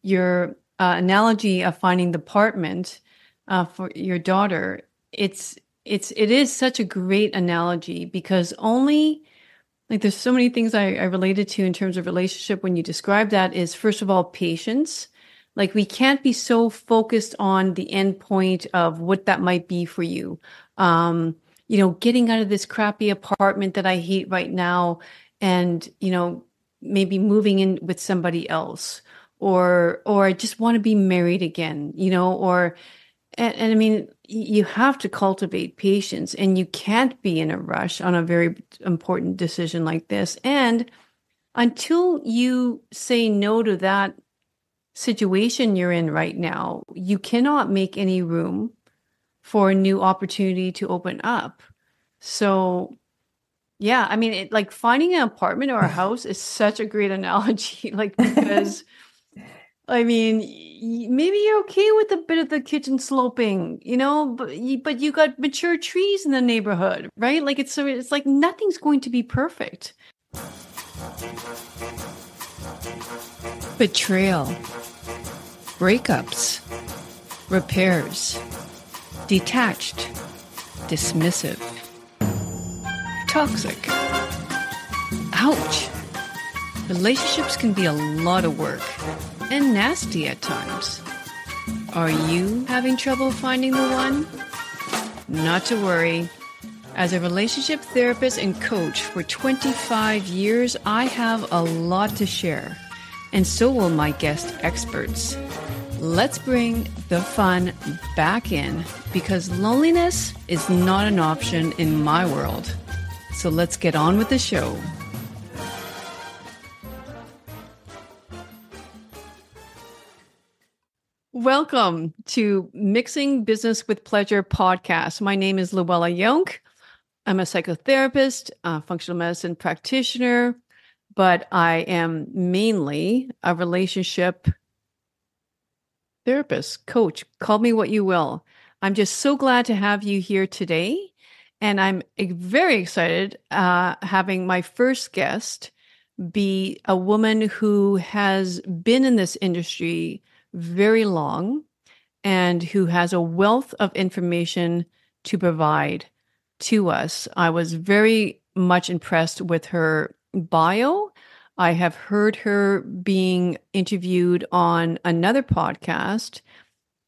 your analogy of finding the apartment for your daughter, it is such a great analogy because only like there's so many things I related to in terms of relationship when you describe that is first of all patience. Like we can't be so focused on the end point of what that might be for you. Getting out of this crappy apartment that I hate right now and, maybe moving in with somebody else or I just want to be married again, and I mean, you have to cultivate patience and you can't be in a rush on a very important decision like this. And until you say no to that situation you're in right now, you cannot make any room for a new opportunity to open up. So, yeah, I mean, like finding an apartment or a house is such a great analogy, like because I mean, maybe you're okay with a bit of the kitchen sloping, but you got mature trees in the neighborhood, right? Like it's like nothing's going to be perfect. Betrayal, breakups, repairs, detached, dismissive, toxic. Ouch. Relationships can be a lot of work and nasty at times. Are you having trouble finding the one? Not to worry. As a relationship therapist and coach for 25 years, I have a lot to share, and so will my guest experts. Let's bring the fun back in because loneliness is not an option in my world. So let's get on with the show. Welcome to Mixing Business with Pleasure podcast. My name is Luella Yonk. I'm a psychotherapist, a functional medicine practitioner, but I am mainly a relationship therapist, coach. Call me what you will. I'm just so glad to have you here today. And I'm very excited having my first guest be a woman who has been in this industry very long and who has a wealth of information to provide to us. I was very much impressed with her bio. I have heard her being interviewed on another podcast,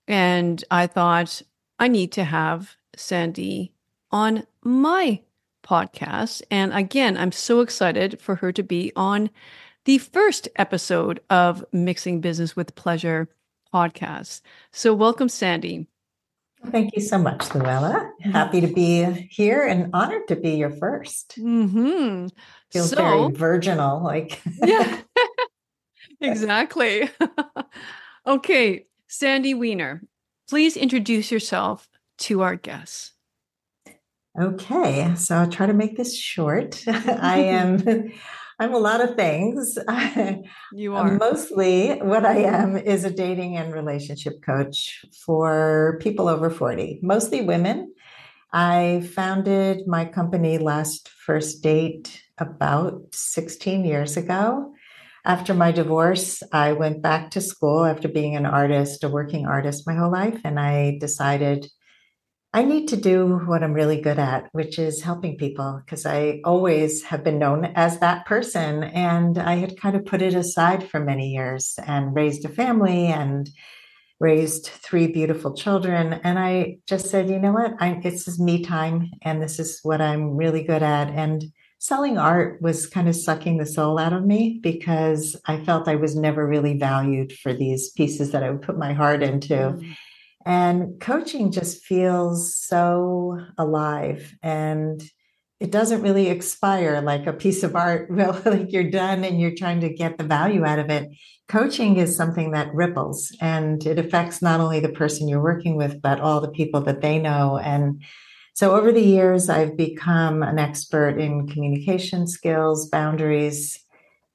and I thought I need to have Sandy on my podcast. And again, I'm so excited for her to be on the first episode of Mixing Business with Pleasure podcast. So welcome, Sandy. Thank you so much, Luella. Happy to be here and honored to be your first. Mm-hmm. Feels very virginal, like. Yeah, exactly. Okay, Sandy Weiner, please introduce yourself to our guests. Okay, so I'll try to make this short. I'm a lot of things. You are. Mostly what I am is a dating and relationship coach for people over 40, mostly women. I founded my company Last First Date about 16 years ago. After my divorce, I went back to school after being an artist, a working artist my whole life, and I decided I need to do what I'm really good at, which is helping people, because I always have been known as that person. And I had kind of put it aside for many years and raised a family and raised three beautiful children. And I just said, you know what, this is me time and this is what I'm really good at. And selling art was kind of sucking the soul out of me because I felt I was never really valued for these pieces that I would put my heart into. Mm. And coaching just feels so alive and it doesn't really expire like a piece of art. Well, like you're done and you're trying to get the value out of it. Coaching is something that ripples and it affects not only the person you're working with, but all the people that they know. And so over the years, I've become an expert in communication skills, boundaries,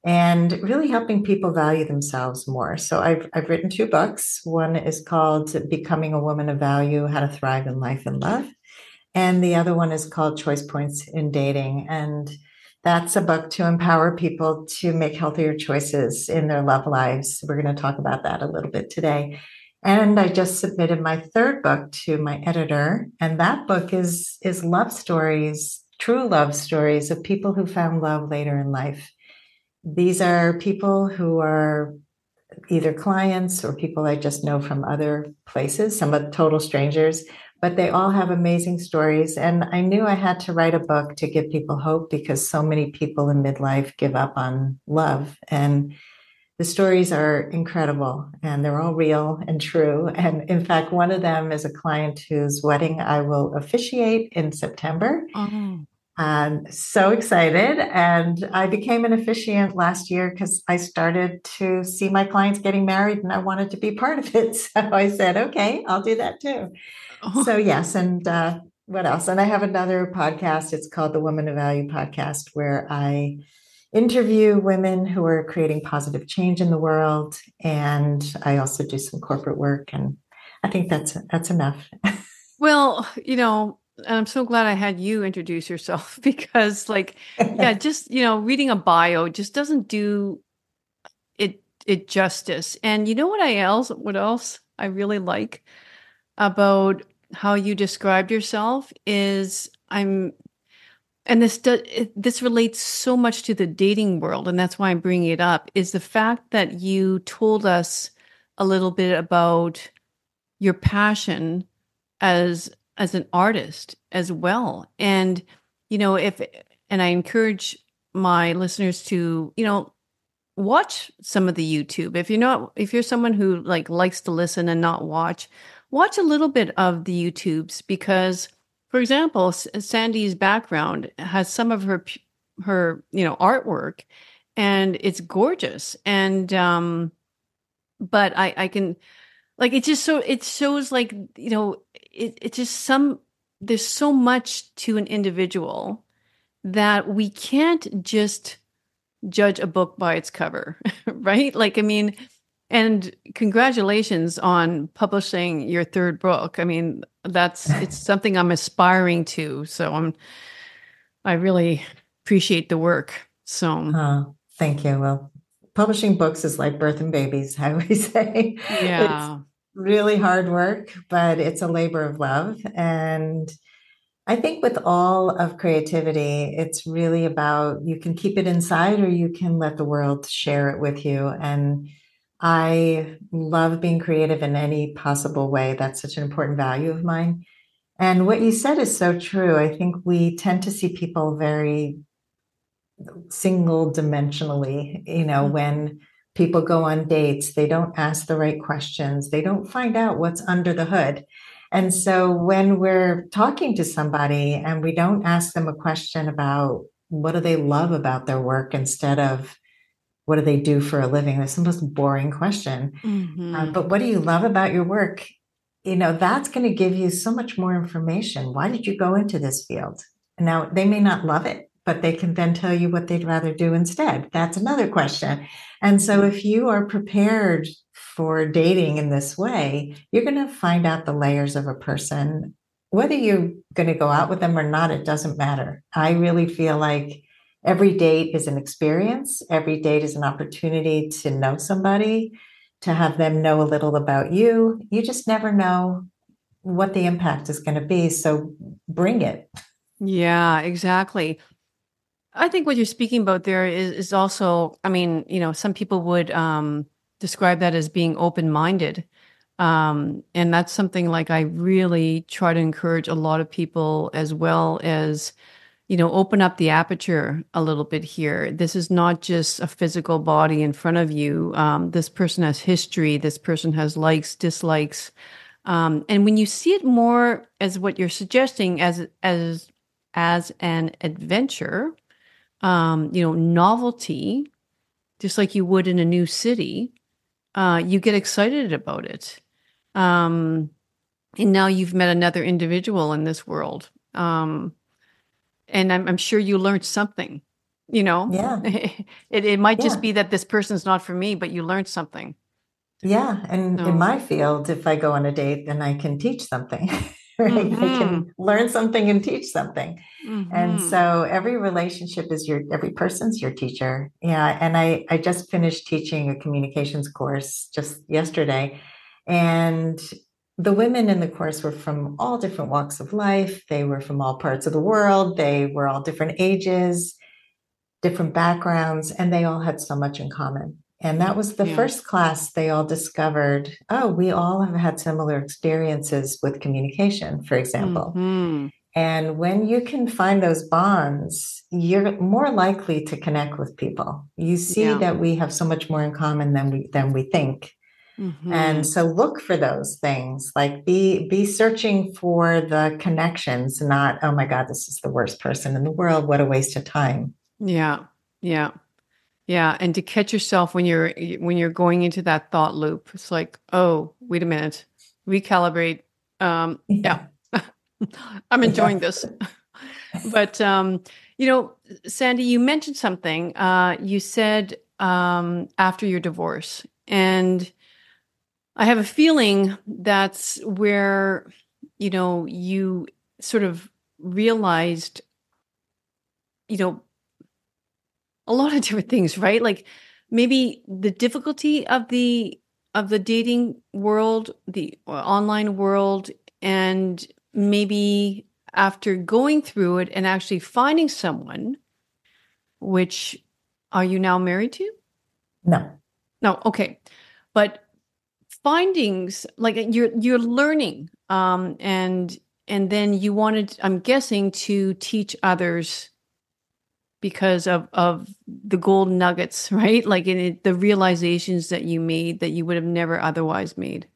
and really helping people value themselves more. So I've written two books. One is called Becoming a Woman of Value, How to Thrive in Life and Love. And the other one is called Choice Points in Dating. And That's a book to empower people to make healthier choices in their love lives. We're going to talk about that a little bit today. And I just submitted my third book to my editor, and that book is love stories, true love stories of people who found love later in life. These are people who are either clients or people I just know from other places, some are total strangers, but they all have amazing stories. And I knew I had to write a book to give people hope because so many people in midlife give up on love. And the stories are incredible and they're all real and true. And in fact, one of them is a client whose wedding I will officiate in September. Oh, I'm so excited. And I became an officiant last year because I started to see my clients getting married and I wanted to be part of it. So I said, okay, I'll do that too. So, oh, yes. And what else? And I have another podcast. It's called the Woman of Value podcast, where I interview women who are creating positive change in the world. And I also do some corporate work. And I think that's enough. well, and I'm so glad I had you introduce yourself because, like, yeah, just, reading a bio just doesn't do it justice. And you know what else I really like about how you described yourself is this relates so much to the dating world, and that's why I'm bringing it up, is the fact that you told us a little bit about your passion as an artist as well. And if and I encourage my listeners to, watch some of the YouTube. If you're someone who like likes to listen and not watch a little bit of the YouTubes because, for example, Sandy's background has some of her artwork, and it's gorgeous. And but I can like it just so it shows like it's just there's so much to an individual that we can't just judge a book by its cover, right? Like, I mean, and congratulations on publishing your third book. I mean, it's something I'm aspiring to. So I really appreciate the work. So, Oh, thank you. Well, publishing books is like birthing babies, I always say. It's yeah. really hard work, but it's a labor of love. And I think with all of creativity, it's really about you can keep it inside or you can let the world share it with you. And I love being creative in any possible way. That's such an important value of mine. And what you said is so true. I think we tend to see people very single dimensionally, when people go on dates, they don't ask the right questions, they don't find out what's under the hood. And so when we're talking to somebody and we don't ask them a question about what do they love about their work instead of what do they do for a living, that's the most boring question. Hmm. But what do you love about your work? That's going to give you so much more information. Why did you go into this field? Now, they may not love it, but they can then tell you what they'd rather do instead. That's another question. And so, if you are prepared for dating in this way, you're going to find out the layers of a person. Whether you're going to go out with them or not, it doesn't matter. I really feel like every date is an experience, every date is an opportunity to know somebody, to have them know a little about you. You just never know what the impact is going to be. So bring it. Yeah, exactly. I think what you're speaking about there is also, I mean, some people would describe that as being open-minded. And that's something like I really try to encourage a lot of people as well as, open up the aperture a little bit here. This is not just a physical body in front of you. This person has history. This person has likes, dislikes. And when you see it more as what you're suggesting as an adventure, novelty, just like you would in a new city, you get excited about it. Um, and now you've met another individual in this world. And I'm sure you learned something, you know. Yeah. It might just Yeah. be that this person's not for me, but you learned something. Yeah. And in So, my field, if I go on a date, then I can teach something. right? I Mm-hmm. can learn something and teach something. And Mm-hmm. so every relationship is every person's your teacher. Yeah. And I just finished teaching a communications course just yesterday. And the women in the course were from all different walks of life. They were from all parts of the world. They were all different ages, different backgrounds, and they all had so much in common. And that was the Yeah. first class they all discovered, oh, we all have had similar experiences with communication, for example. Mm-hmm. And when you can find those bonds, you're more likely to connect with people. You see Yeah. that we have so much more in common than we think. And Mm-hmm. so look for those things, like be searching for the connections, not, oh my God, this is the worst person in the world. What a waste of time. Yeah. Yeah. Yeah. And to catch yourself when you're going into that thought loop, it's like, oh, wait a minute, recalibrate. Yeah. Yeah. I'm enjoying Yeah. this. But you know, Sandy, you mentioned something. You said after your divorce, and I have a feeling that's where, you sort of realized, you know, a lot of different things, right? Like maybe the difficulty of the dating world, the online world, and maybe after going through it and actually finding someone, which are you now married to? No. No, okay. But findings like you're learning and then you wanted, I'm guessing, to teach others because of the golden nuggets, right? Like the realizations that you made that you would have never otherwise made.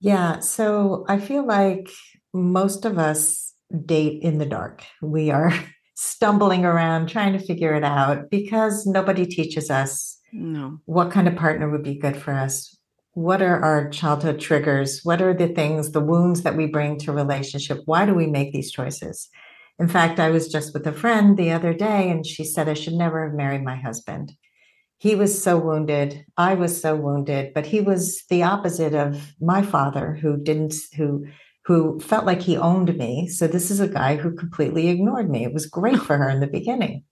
Yeah. So I feel like most of us date in the dark. We are stumbling around trying to figure it out because nobody teaches us No. what kind of partner would be good for us. What are our childhood triggers? What are the things, the wounds that we bring to relationship? Why do we make these choices? In fact, I was just with a friend the other day and she said I should never have married my husband. He was so wounded. I was so wounded, but he was the opposite of my father who felt like he owned me. So this is a guy who completely ignored me. It was great for her in the beginning.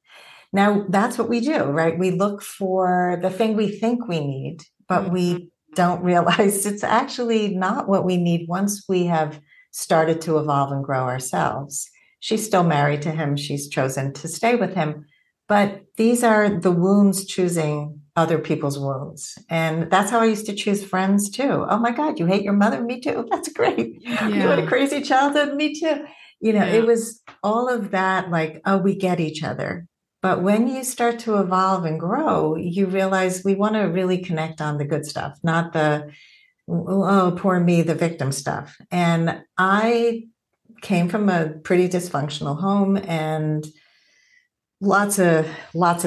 Now, that's what we do, right? We look for the thing we think we need, but Mhm. we don't realize it's actually not what we need once we have started to evolve and grow ourselves. She's still married to him. She's chosen to stay with him. But these are the wounds choosing other people's wounds. And that's how I used to choose friends too. Oh my God, you hate your mother? Me too. That's great. You had a Yeah. crazy childhood? Me too. It Yeah. was all of that, like, oh, we get each other. But when you start to evolve and grow, you realize we want to really connect on the good stuff, not the, oh, poor me, the victim stuff. And I came from a pretty dysfunctional home and lots of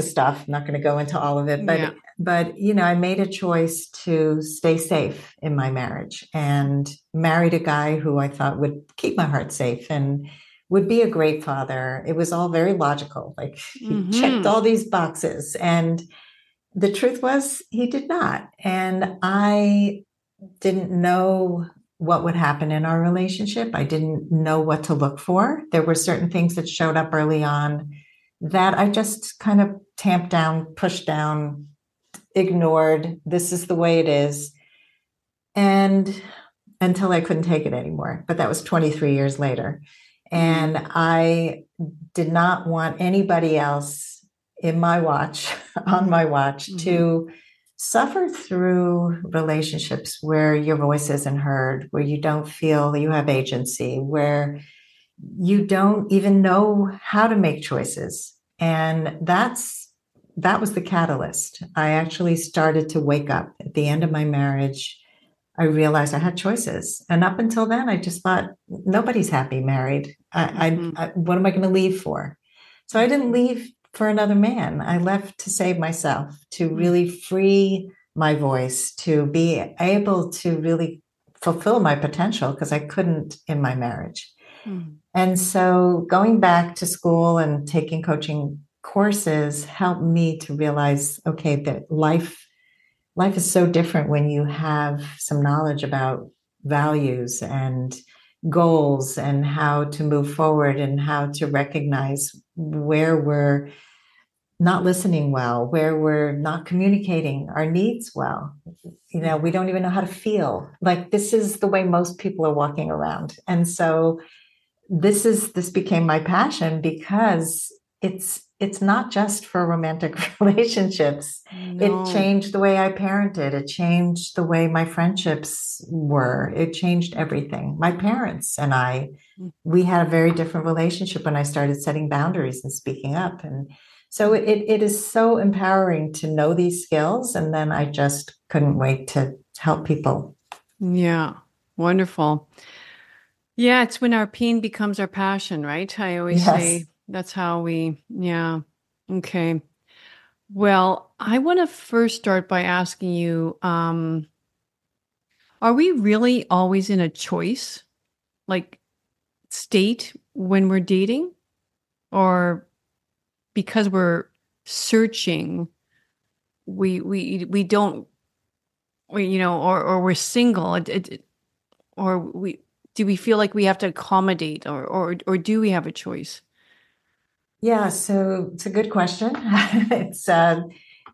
stuff. I'm not going to go into all of it, Yeah. but I made a choice to stay safe in my marriage and married a guy who I thought would keep my heart safe and would be a great father. It was all very logical. Like he checked Mm-hmm. all these boxes. And the truth was he did not. And I didn't know what would happen in our relationship. I didn't know what to look for. There were certain things that showed up early on that I just kind of tamped down, pushed down, ignored. This is the way it is. And until I couldn't take it anymore. But that was 23 years later. And Mm. I did not want anybody else in my watch, on my watch, Mm-hmm. to suffer through relationships where your voice isn't heard, where you don't feel you have agency, where you don't even know how to make choices. And that was the catalyst. I actually started to wake up at the end of my marriage. I realized I had choices. And up until then, I just thought, nobody's happy married. Mm-hmm. What am I going to leave for? So I didn't leave for another man. I left to save myself, to Mm-hmm. really free my voice, to be able to really fulfill my potential because I couldn't in my marriage. Mm-hmm. And so going back to school and taking coaching courses helped me to realize, okay, that life is so different when you have some knowledge about values and goals and how to move forward and how to recognize where we're not listening well, where we're not communicating our needs well. We don't even know how to feel. Like this is the way most people are walking around. And so this became my passion because it's not just for romantic relationships. It No. changed the way I parented. It changed the way my friendships were. It changed everything. My parents and I, we had a very different relationship when I started setting boundaries and speaking up. And so it is so empowering to know these skills. And then I just couldn't wait to help people. Yeah. Wonderful. Yeah, it's when our pain becomes our passion, right? I always say Yes. that's how yeah. Okay. Well, I want to first start by asking you, are we really always in a choice, like state when we're dating? Or because we're searching, we don't, or we're single, or do we feel like we have to accommodate, or do we have a choice? Yeah, so it's a good question.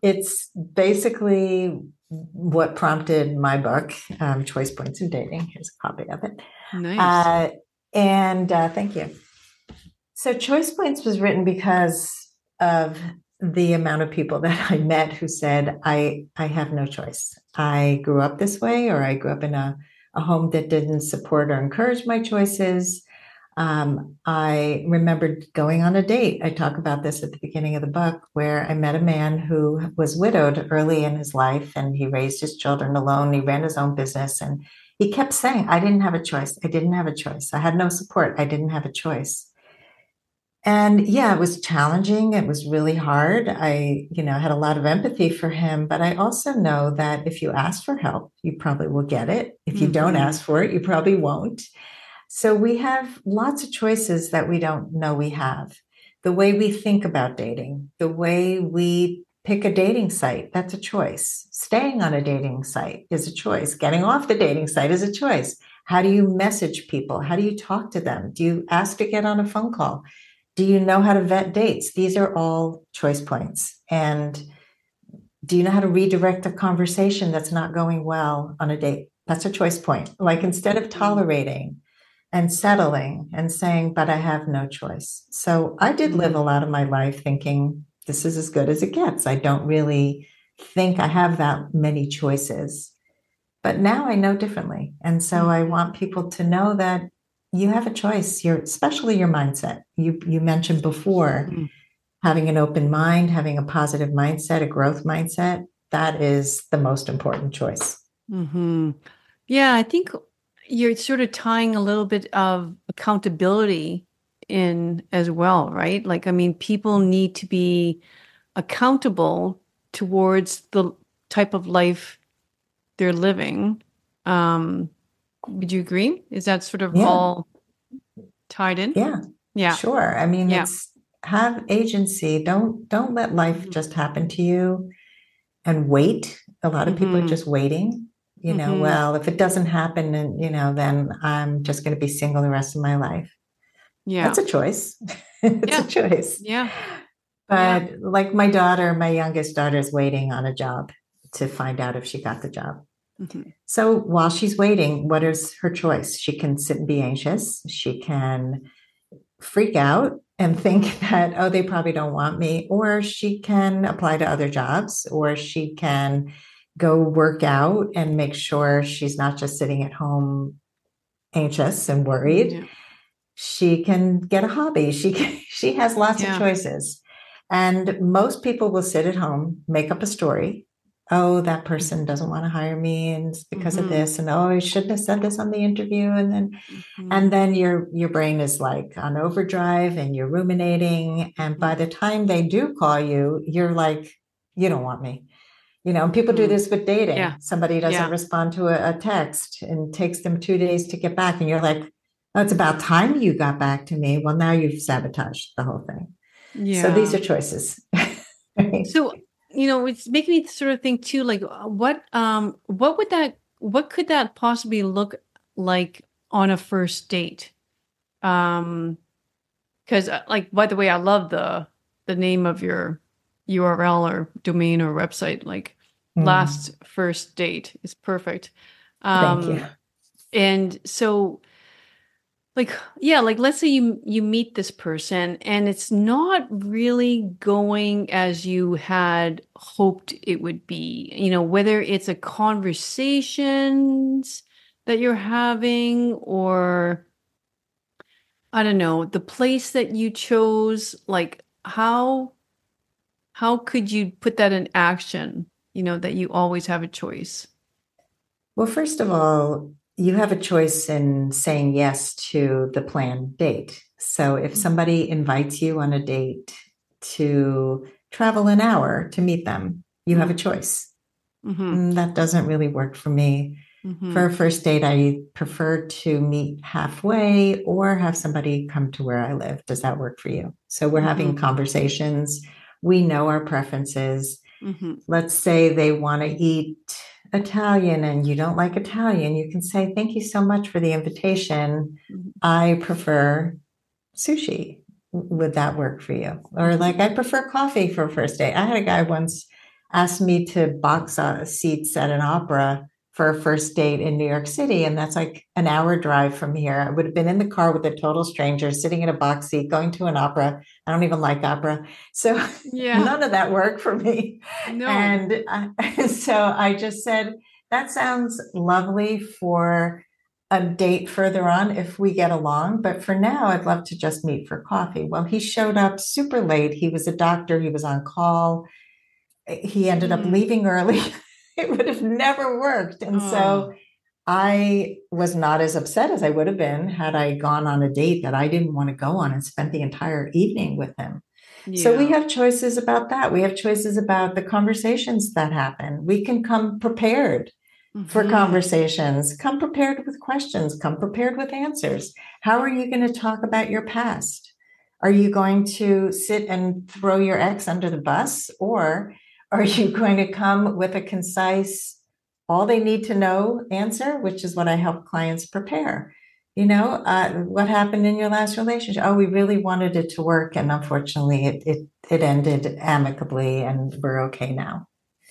It's basically what prompted my book, Choice Points in Dating. Here's a copy of it. Nice. Uh, and Thank you. So Choice Points was written because of the amount of people that I met who said, I have no choice. I grew up this way, or I grew up in a home that didn't support or encourage my choices. I remembered going on a date. I talk about this at the beginning of the book, where I met a man who was widowed early in his life and he raised his children alone. He ran his own business and he kept saying, I didn't have a choice. I didn't have a choice. I had no support. I didn't have a choice. And yeah, it was challenging. It was really hard. Had a lot of empathy for him, but I also know that if you ask for help, you probably will get it. If you don't Hmm. ask for it, you probably won't. So we have lots of choices that we don't know we have. The way we think about dating, the way we pick a dating site, that's a choice. Staying on a dating site is a choice. Getting off the dating site is a choice. How do you message people? How do you talk to them? Do you ask to get on a phone call? Do you know how to vet dates? These are all choice points. And do you know how to redirect a conversation that's not going well on a date? That's a choice point. Like instead of tolerating and settling and saying, but I have no choice. So I did live a Hmm. lot of my life thinking this is as good as it gets. I don't really think I have that many choices. But now I know differently. And so I Hmm. want people to know that you have a choice, especially your mindset. You mentioned before having an open mind, having a positive mindset, a growth mindset. That is the most important choice. Hmm. Yeah, I think you're sort of tying a little bit of accountability in as well, right? Like, I mean, people need to be accountable towards the type of life they're living. Um, would you agree? Is that sort of Yeah, all tied in? yeah, Yeah. sure. I mean, Yeah. it's have agency. Don't let life Hmm. just happen to you and wait. A lot of people are Hmm. just waiting. Hmm. Well, if it doesn't happen, and then I'm just going to be single the rest of my life. That's Yeah. a choice. It's a Yeah. choice. Yeah. Yeah. But like my youngest daughter is waiting on a job to find out if she got the job. Hmm. So while she's waiting, what is her choice? She can sit and be anxious. She can freak out and think that, oh, they probably don't want me. Or she can apply to other jobs, or she can go work out and make sure she's not just sitting at home anxious and worried. Yeah. She can get a hobby. She has lots of Yeah. choices. And most people will sit at home, make up a story. Oh, that person doesn't want to hire me and it's because of Hmm. this. And oh, I shouldn't have said this on the interview. Hmm. And then your brain is like on overdrive and you're ruminating. And by the time they do call you, you're like, you don't want me. And people do Hmm. this with dating. Yeah. Somebody doesn't Yeah. respond to a text and takes them 2 days to get back. And you're like, oh, it's about time you got back to me. Well, now you've sabotaged the whole thing. So these Yeah. are choices. Right? So, it's making me sort of think too, like what could that possibly look like on a first date? Because like, by the way, I love the name of your URL or domain or website. Like, Mm, last first date is perfect. thank you. And so, like, yeah, like let's say you meet this person and it's not really going as you had hoped it would be. Whether it's a conversations that you're having, or I don't know, the place that you chose, like how could you put that in action, that you always have a choice? Well, first of all, you have a choice in saying yes to the planned date. So if somebody invites you on a date to travel an hour to meet them, you have a choice. Mm-hmm. That doesn't really work for me. Mm-hmm. For a first date, I prefer to meet halfway or have somebody come to where I live. Does that work for you? So we're Mm-hmm. having conversations. We know our preferences. Mm-hmm. Let's say they want to eat Italian and you don't like Italian. You can say, "Thank you so much for the invitation. I prefer sushi." Would that work for you? Or Mm-hmm. like, I prefer coffee for a first date. I had a guy once ask me to box seats at an opera for a first date in New York City. And that's like an hour drive from here. I would have been in the car with a total stranger sitting in a box seat, going to an opera. I don't even like opera. So Yeah. none of that worked for me. No. And so I just said, that sounds lovely for a date further on if we get along. But for now, I'd love to just meet for coffee. Well, he showed up super late. He was a doctor, he was on call. He ended up Mm. leaving early. It would have never worked. And Oh, so I was not as upset as I would have been had I gone on a date that I didn't want to go on and spent the entire evening with him. So we yeah. have choices about that. We have choices about the conversations that happen. We can come prepared for Mm-hmm. conversations, come prepared with questions, come prepared with answers. How are you going to talk about your past? Are you going to sit and throw your ex under the bus, or are you going to come with a concise, all they need to know answer, which is what I help clients prepare? What happened in your last relationship? Oh, we really wanted it to work, and unfortunately, it ended amicably, and we're okay now.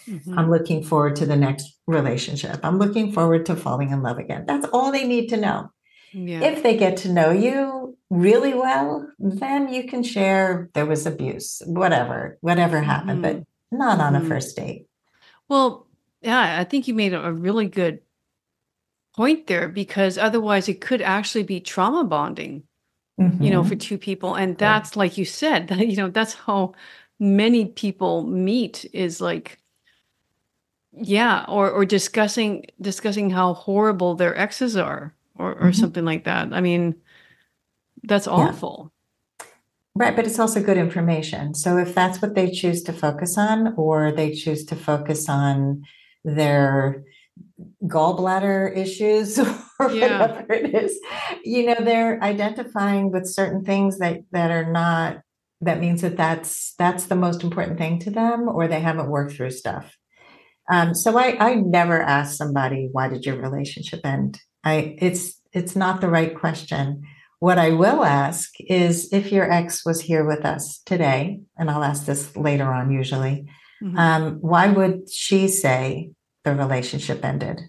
I'm Mm-hmm. looking forward to the next relationship. I'm looking forward to falling in love again. That's all they need to know. Yeah. If they get to know you really well, then you can share there was abuse, whatever happened, Mm-hmm. but not on a Mm-hmm. first date. Well, yeah, I think you made a really good point there, because otherwise it could actually be trauma bonding, for Mm-hmm. two people. And that's like you said, that, that's how many people meet, is like, yeah, or discussing how horrible their exes are, or Mm-hmm. something like that. I mean, that's Yeah. awful. Right. But it's also good information. So if that's what they choose to focus on, or they choose to focus on their gallbladder issues or Yeah. whatever it is, they're identifying with certain things that are not, that means that's the most important thing to them, or they haven't worked through stuff. So I never ask somebody, why did your relationship end? It's not the right question. What I will ask is, if your ex was here with us today, and I'll ask this later on usually, Hmm. why would she say the relationship ended?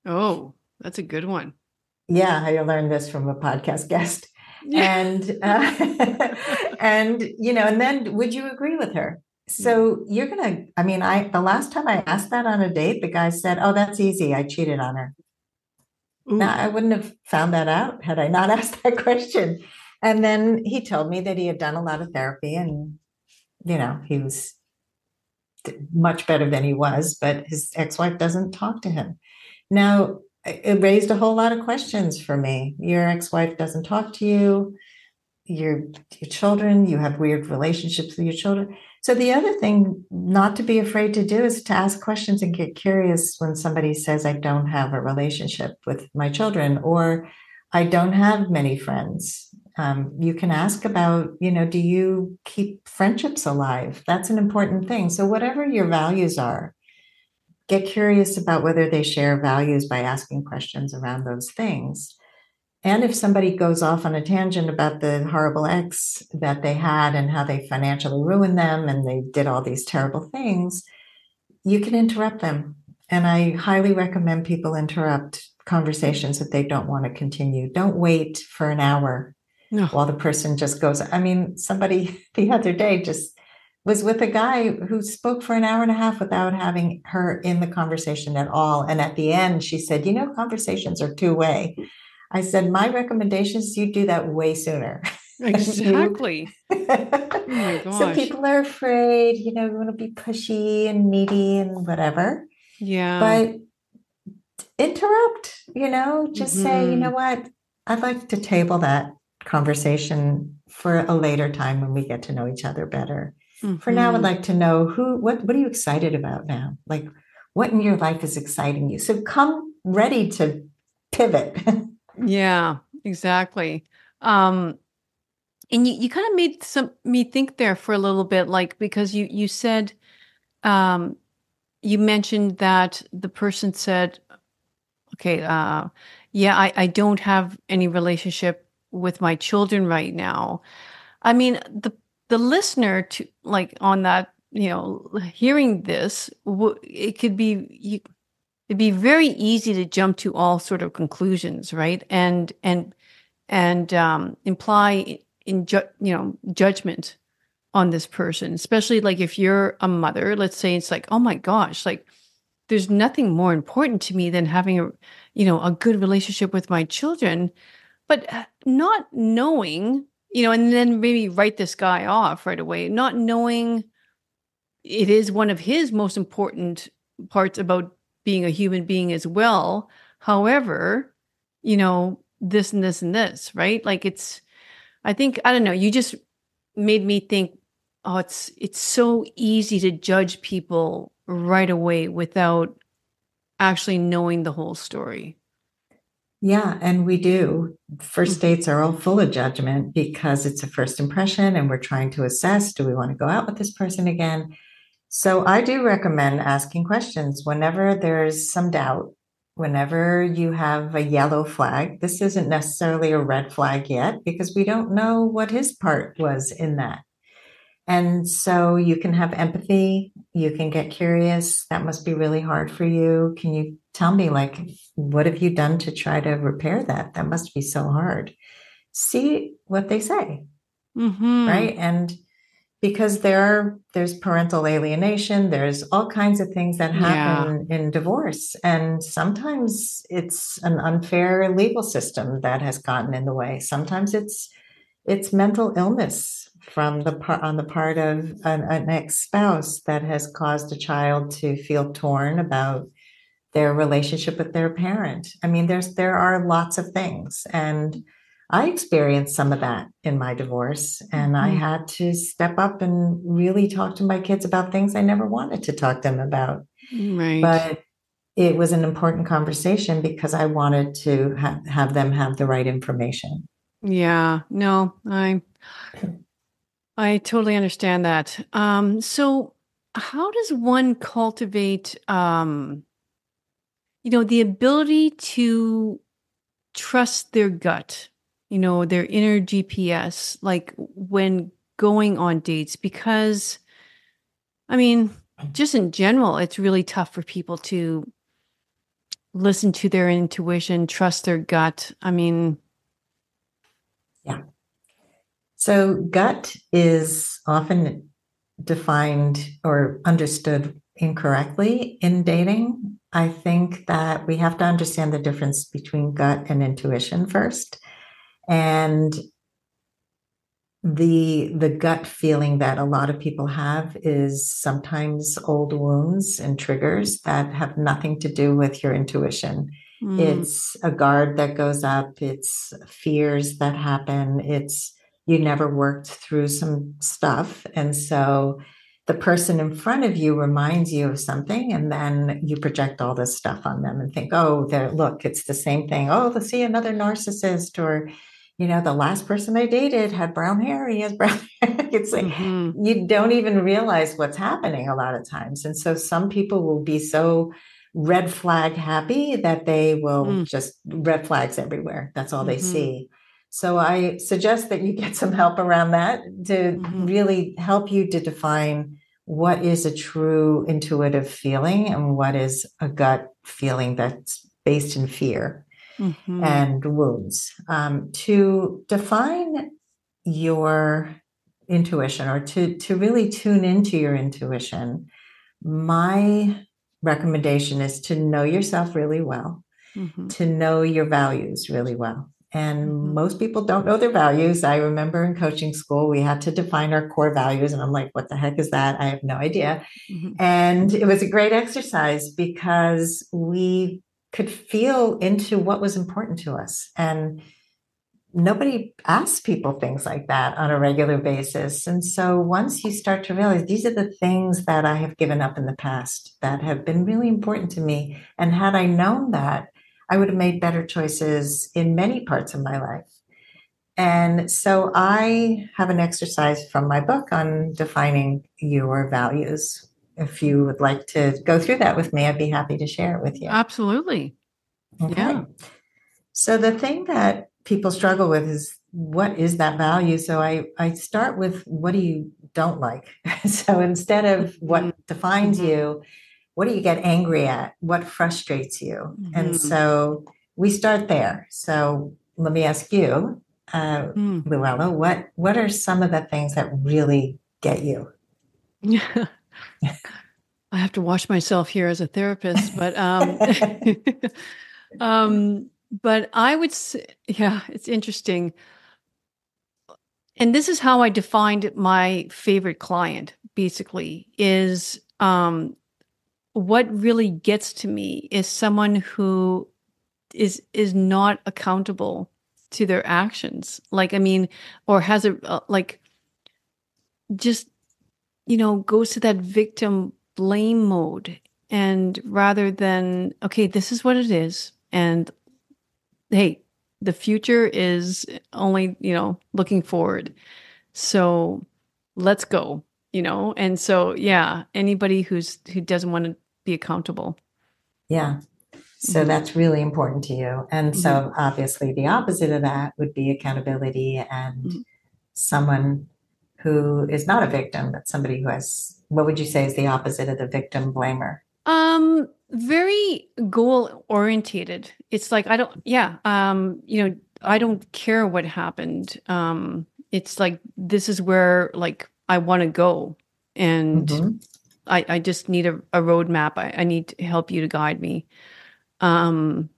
Oh, that's a good one. Yeah, I learned this from a podcast guest. Yeah. And and then would you agree with her? Yeah. So you're gonna, I mean, the last time I asked that on a date, the guy said, "Oh, that's easy. I cheated on her." Now, Ooh. I wouldn't have found that out had I not asked that question. And then he told me that he had done a lot of therapy, and he was much better than he was, but his ex-wife doesn't talk to him. Now, it raised a whole lot of questions for me. Your ex-wife doesn't talk to you, your children, you have weird relationships with your children. So the other thing not to be afraid to do is to ask questions and get curious when somebody says, I don't have a relationship with my children, or I don't have many friends. You can ask about, do you keep friendships alive? That's an important thing. So whatever your values are, get curious about whether they share values by asking questions around those things. And if somebody goes off on a tangent about the horrible ex that they had and how they financially ruined them and they did all these terrible things, you can interrupt them. And I highly recommend people interrupt conversations that they don't want to continue. Don't wait for an hour No. while the person just goes. I mean, somebody the other day just was with a guy who spoke for an hour and a half without having her in the conversation at all. And at the end, she said, conversations are two-way. I said, my recommendation is you do that way sooner. you Exactly. Oh my So gosh. people are afraid, you want to be pushy and needy and whatever. Yeah. But interrupt, just say, Hmm. what? I'd like to table that conversation for a later time when we get to know each other better. For now, I'd Hmm. like to know what are you excited about now? Like, what in your life is exciting you? So come ready to pivot. Yeah, exactly. Um, and you kind of made me think there for a little bit, like because you said um you mentioned that the person said, okay, yeah, I don't have any relationship with my children right now. I mean, the listener to like on that, hearing this, it could be it'd be very easy to jump to all sort of conclusions, right? And imply judgment on this person, especially like if you're a mother. Let's say it's like, oh my gosh, like there's nothing more important to me than having a good relationship with my children, but not knowing, and then maybe write this guy off right away, not knowing it is one of his most important parts about being a human being as well. However, this and this and this, right? Like I think, I don't know, you just made me think, oh, it's so easy to judge people right away without actually knowing the whole story. Yeah, and we do. First Mhm. dates are all full of judgment because it's a first impression and we're trying to assess, do we want to go out with this person again? So I do recommend asking questions whenever there's some doubt, whenever you have a yellow flag. This isn't necessarily a red flag yet because we don't know what his part was in that. And so you can have empathy, you can get curious. That must be really hard for you. Can you tell me, like, what have you done to try to repair that? That must be so hard. See what they say, Mhm. right? And because there's parental alienation, there's all kinds of things that Yeah. happen in divorce, and sometimes it's an unfair legal system that has gotten in the way. Sometimes it's mental illness from the part on the part of an ex-spouse that has caused a child to feel torn about their relationship with their parent. I mean, there are lots of things. And I experienced some of that in my divorce. And I Mhm. had to step up and really talk to my kids about things I never wanted to talk to them about. Right. But it was an important conversation because I wanted to have them have the right information. Yeah. No, I totally understand that. So how does one cultivate the ability to trust their gut, their inner GPS, like when going on dates? Because, I mean, just in general, it's really tough for people to listen to their intuition, trust their gut. I mean, Yeah. So, gut is often defined or understood incorrectly in dating. I think that we have to understand the difference between gut and intuition first. And the gut feeling that a lot of people have is sometimes old wounds and triggers that have nothing to do with your intuition. mm, It's a guard that goes up, it's fears that happen, it's you never worked through some stuff. And so the person in front of you reminds you of something, and then you project all this stuff on them and think, oh, there, look, it's the same thing. Oh, let's see another narcissist, or the last person I dated had brown hair. He has brown hair. It's like hmm you don't even realize what's happening a lot of times. And so some people will be so red flag happy that they will Mm, just red flags everywhere. That's all they mm-hmm, see. So I suggest that you get some help around that to mm-hmm, really help you to define what is a true intuitive feeling and what is a gut feeling that's based in fear mm-hmm, and wounds. To define your intuition or to really tune into your intuition, my recommendation is to know yourself really well, mm-hmm, to know your values really well. And mm-hmm, most people don't know their values. I remember in coaching school, we had to define our core values. And I'm like, what the heck is that? I have no idea. mm-hmm. And it was a great exercise because we could feel into what was important to us. And nobody asks people things like that on a regular basis. And so once you start to realize these are the things that I have given up in the past that have been really important to me. And had I known that, I would have made better choices in many parts of my life. And so I have an exercise from my book on defining your values. If you would like to go through that with me, I'd be happy to share it with you. Absolutely. Yeah. Okay. So the thing that people struggle with is what is that value? So I start with what do you don't like? So instead of Mm-hmm, what defines mm-hmm, you, what do you get angry at? What frustrates you? And mm-hmm. so we start there. So let me ask you, Mm. Luella, what are some of the things that really get you? I have to watch myself here as a therapist, but I would say, yeah, it's interesting. And this is how I defined my favorite client, basically, is what really gets to me is someone who is not accountable to their actions. Like, I mean, or has like just, goes to that victim blame mode. And rather than, okay, this is what it is. And hey, the future is only, looking forward. So let's go, And so, yeah, anybody who doesn't want to be accountable. Yeah. So Hmm. that's really important to you. And Hmm. so obviously the opposite of that would be accountability and Hmm. someone who is not a victim, but somebody who has, what would you say is the opposite of the victim blamer? Very goal orientated. It's like yeah, I don't care what happened. It's like this is where like I want to go, and Mm-hmm. I just need a roadmap. I need to help you to guide me. Um,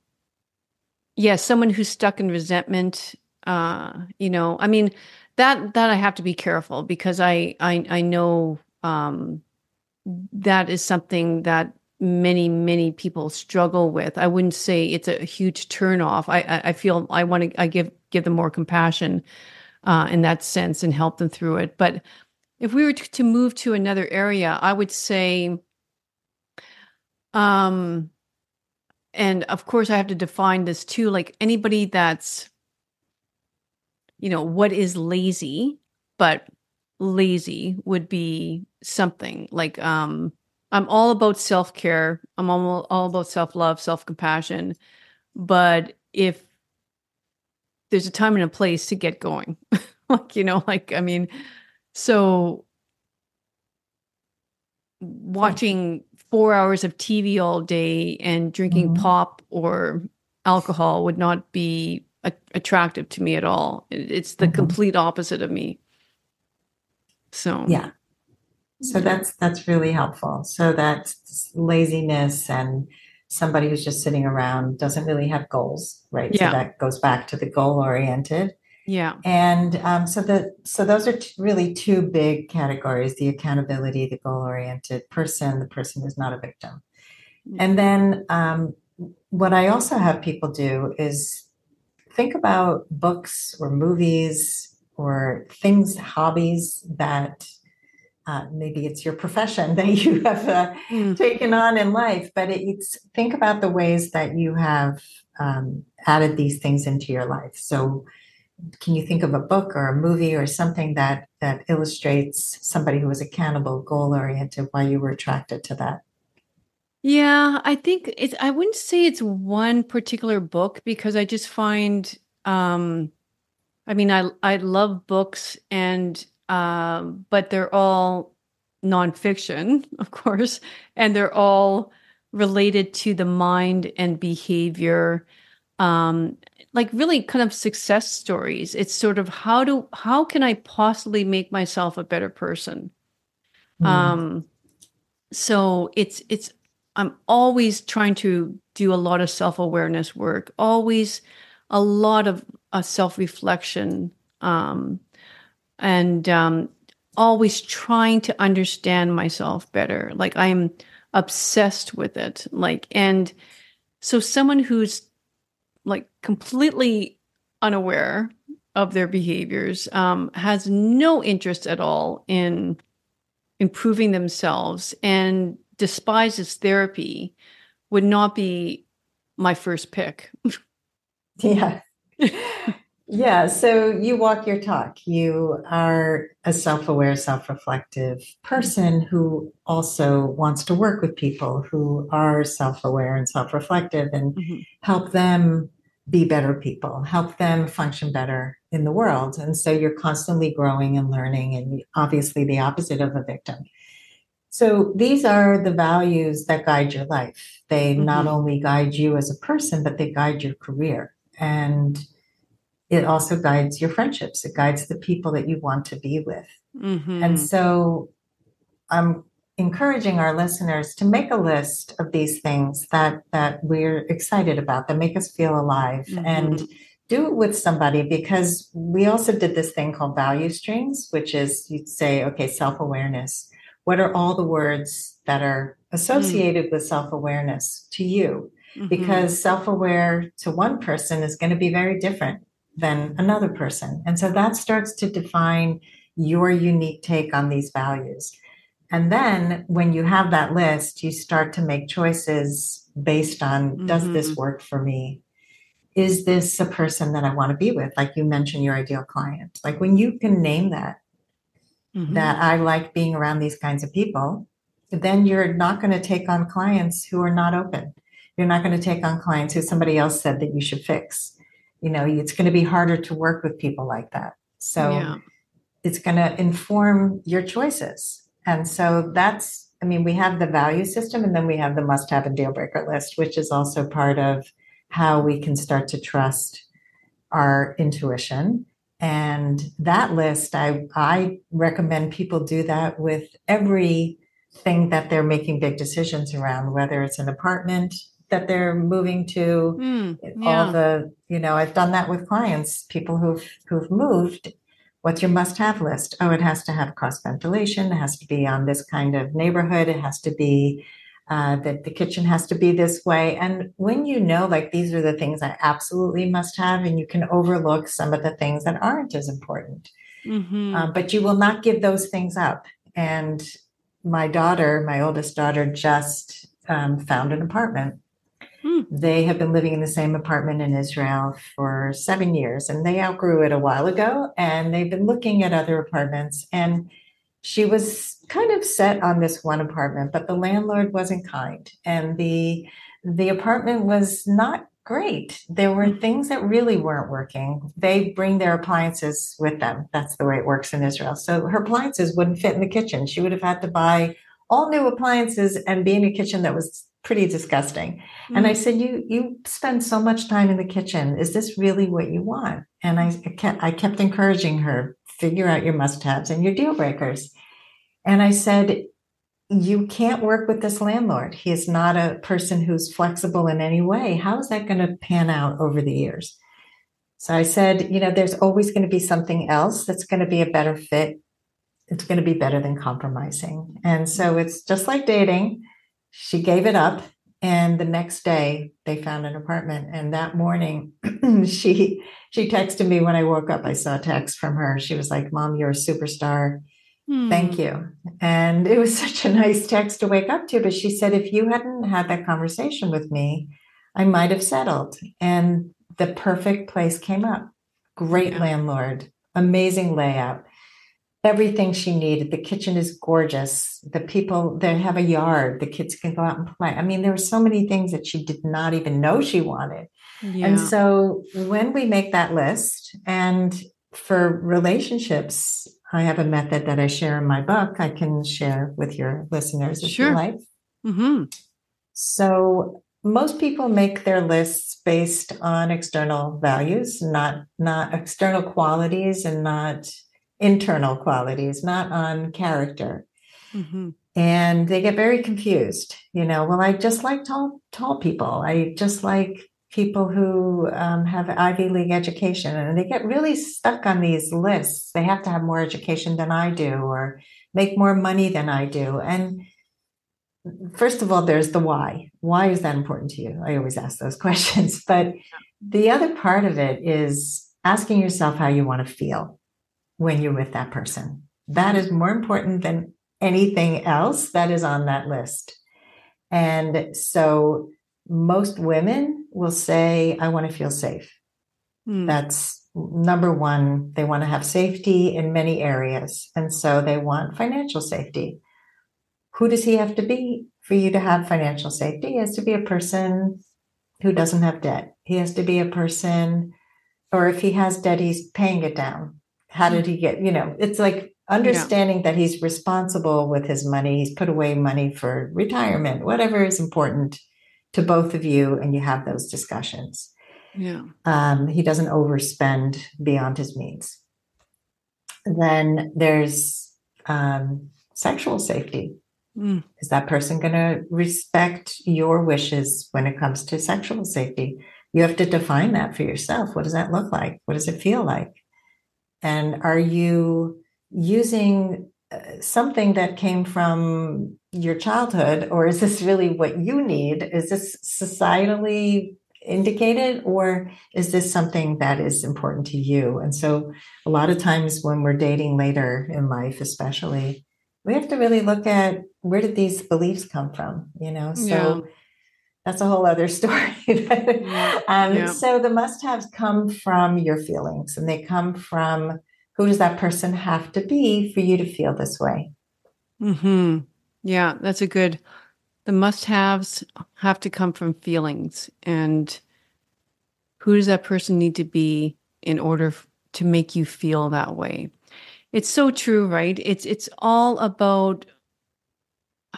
yeah, someone who's stuck in resentment. I mean that I have to be careful because I know that is something that many people struggle with. I wouldn't say it's a huge turnoff. I feel I want to I give them more compassion in that sense and help them through it. But if we were to move to another area, I would say, um, and of course I have to define this too. Like anybody that's what is lazy, but lazy would be something like I'm all about self-care. I'm all about self-love, self-compassion. But if there's a time and a place to get going, like I mean, so Yeah. watching 4 hours of TV all day and drinking Mm-hmm. pop or alcohol would not be attractive to me at all. It's the Mm-hmm. complete opposite of me. So, Yeah. So yeah. that's really helpful. So that's laziness and somebody who's just sitting around doesn't really have goals, right? So Yeah. that goes back to the goal oriented. Yeah. And so those are really two big categories: the accountability, the goal-oriented person, the person who's not a victim. Yeah. And then what I also have people do is think about books or movies or things, hobbies that maybe it's your profession that you have Mm. taken on in life, but it's think about the ways that you have added these things into your life. So can you think of a book or a movie or something that illustrates somebody who was accountable, goal oriented, why you were attracted to that? Yeah, I think I wouldn't say it's one particular book because I just find, I mean, I love books and, but they're all nonfiction, of course, and they're all related to the mind and behavior, um, like really kind of success stories. It's sort of how can I possibly make myself a better person? Mm. Um, so I'm always trying to do a lot of self-awareness work, always a lot of self-reflection, um, and always trying to understand myself better. Like I'm obsessed with it. Like, and so someone who's like completely unaware of their behaviors, has no interest at all in improving themselves and despises therapy would not be my first pick. Yeah. Yeah, so you walk your talk. You are a self-aware, self-reflective person who also wants to work with people who are self-aware and self-reflective and Mhm. help them be better people, help them function better in the world. And so you're constantly growing and learning, and obviously the opposite of a victim. So these are the values that guide your life. They not Mhm. only guide you as a person, but they guide your career. And it also guides your friendships. It guides the people that you want to be with. And Mhm. so I'm encouraging our listeners to make a list of these things that we're excited about, that make us feel alive, and Mhm. do it with somebody, because we also did this thing called value streams, which is you'd say, okay, self-awareness. What are all the words that are Mhm. associated with self-awareness to you? Mhm. Because self-aware to one person is going to be very different than another person. And so that starts to define your unique take on these values. And then when you have that list, you start to make choices based on, does this Mhm. work for me? Is this a person that I want to be with? Like you mentioned, your ideal client. Like when you can name that Mhm. I like being around these kinds of people, then you're not going to take on clients who are not open. You're not going to take on clients who somebody else said that you should fix. You know, it's going to be harder to work with people like that. So Yeah. it's going to inform your choices. And so that's, I mean, we have the value system, and then we have the must have and deal breaker list, which is also part of how we can start to trust our intuition. And that list, I recommend people do that with everything that they're making big decisions around, whether it's an apartment that they're moving to, all Yeah. the, I've done that with clients, people who've moved. What's your must-have list? Oh, it has to have cross ventilation. It has to be on this kind of neighborhood. It has to be that the kitchen has to be this way. And when you know, like, these are the things I absolutely must have, and you can overlook some of the things that aren't as important, Mhm. but you will not give those things up. And my oldest daughter, just found an apartment. Mm. They have been living in the same apartment in Israel for 7 years, and they outgrew it a while ago. And they've been looking at other apartments. And she was kind of set on this one apartment, but the landlord wasn't kind, and the apartment was not great. There were Mm. things that really weren't working. They bring their appliances with them. That's the way it works in Israel. So her appliances wouldn't fit in the kitchen. She would have had to buy all new appliances and be in a kitchen that was pretty disgusting. And I Mm. said, you spend so much time in the kitchen. Is this really what you want? And I kept encouraging her, figure out your must-haves and your deal breakers. And I said, you can't work with this landlord. He is not a person who's flexible in any way. How is that going to pan out over the years? So I said, there's always going to be something else that's going to be a better fit. It's going to be better than compromising. And so it's just like dating. She gave it up. And the next day they found an apartment. And that morning she texted me when I woke up. I saw a text from her. She was like, Mom, you're a superstar. Thank Mm. you. And it was such a nice text to wake up to. But she said, if you hadn't had that conversation with me, I might have settled. And the perfect place came up. Great Yeah. landlord, amazing layout. everything she needed. The kitchen is gorgeous. The people, they have a yard. The kids can go out and play. I mean, there were so many things that she did not even know she wanted. And Yeah. so when we make that list, and for relationships, I have a method that I share in my book. I can share with your listeners if you Sure. like. Mm-hmm. So most people make their lists based on external values, not external qualities and not internal qualities, not on character. Mm-hmm. And they get very confused. Well, I just like tall people. I just like people who have Ivy League education, and they get really stuck on these lists. They have to have more education than I do, or make more money than I do. And first of all, there's the why. Why is that important to you? I always ask those questions. But the other part of it is asking yourself how you want to feel when you're with that person. That Mm-hmm. is more important than anything else that is on that list. And so most women will say, I want to feel safe. Mm. That's number one. They want to have safety in many areas. And so they want financial safety. Who does he have to be for you to have financial safety? He has to be a person who doesn't have debt. He has to be a person, or if he has debt, he's paying it down. How did he get, it's like Yeah. understanding that he's responsible with his money. He's put away money for retirement, whatever is important to both of you, and you have those discussions. Yeah. He doesn't overspend beyond his means. Then there's sexual safety. Mm. Is that person going to respect your wishes when it comes to sexual safety? You have to define that for yourself. What does that look like? What does it feel like? And are you using something that came from your childhood, or is this really what you need? Is this societally indicated, or is this something that is important to you? And so a lot of times when we're dating later in life, especially, we have to really look at where did these beliefs come from, Yeah. So that's a whole other story. Yeah. Yeah. So the must-haves come from your feelings, and they come from who does that person have to be for you to feel this way? Mm-hmm. Yeah. That's a good. The must-haves have to come from feelings, and who does that person need to be in order to make you feel that way? It's so true, right? It's all about